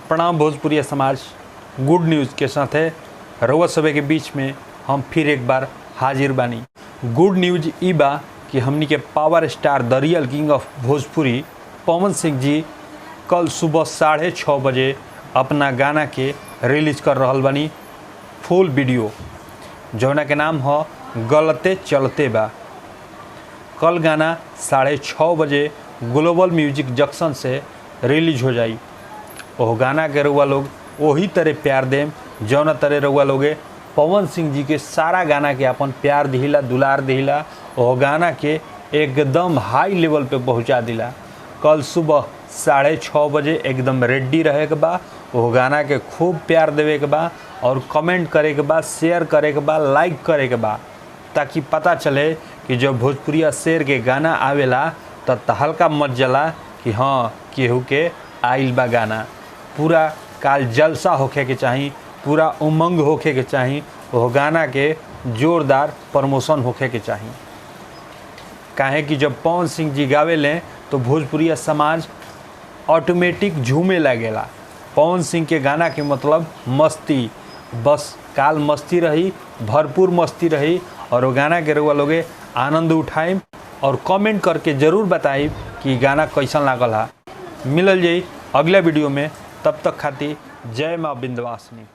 प्रणाम भोजपुरी समाज। Good news के साथ है रउआ सभे के बीच में हम फिर एक बार हाजिर बानी। गुड न्यूज़ ई बा कि हमनी के power star the real king of Bhojpuri Pawan Singh ji कल सुबह 6:30 बजे अपना गाना के रिलीज कर रहल बानी फुल वीडियो, जौना के नाम है गलते चलते बा। कल गाना 6:30 बजे ग्लोबल म्यूजिक जंक्शन से रिलीज हो जाई। ओह गाना के रउआ लोग वही तरह प्यार देम जौना तरह रउआ लोगे पवन सिंह जी के सारा गाना के अपन प्यार दिहिला, दुलार दिहिला। ओह गाना के एकदम हाई लेवल पे पहुंचा दिला। कल सुबह 6:30 बजे एकदम रेडी रहे के बा। ओह गाना के खूब प्यार देवे के बा और कमेंट करे के बा, शेयर करे के बा, लाइक करे के बा, ताकि पता चले कि जब भोजपुरिया शेर के गाना आवेला तब हल्का मत जला कि हाँ केहू के आइल बा गाना। पूरा काल जलसा होखे के चाही, पूरा उमंग होखे के चाही। वो गाना के जोरदार प्रमोशन होखे के चाही। काहे कि जब पवन सिंह जी गावे लें तो भोजपुरिया समाज ऑटोमेटिक झूमे लगेला। पवन सिंह के गाना के मतलब मस्ती, बस काल मस्ती रही, भरपूर मस्ती रही। और वो गाना के रउआ लोगे आनंद उठाइम और कमेंट करके ज़रूर बताइब कि गाना कैसन लागल है। मिलल जाई अगला वीडियो में, तब तक खातिर जय माँ विंध्यवासिनी।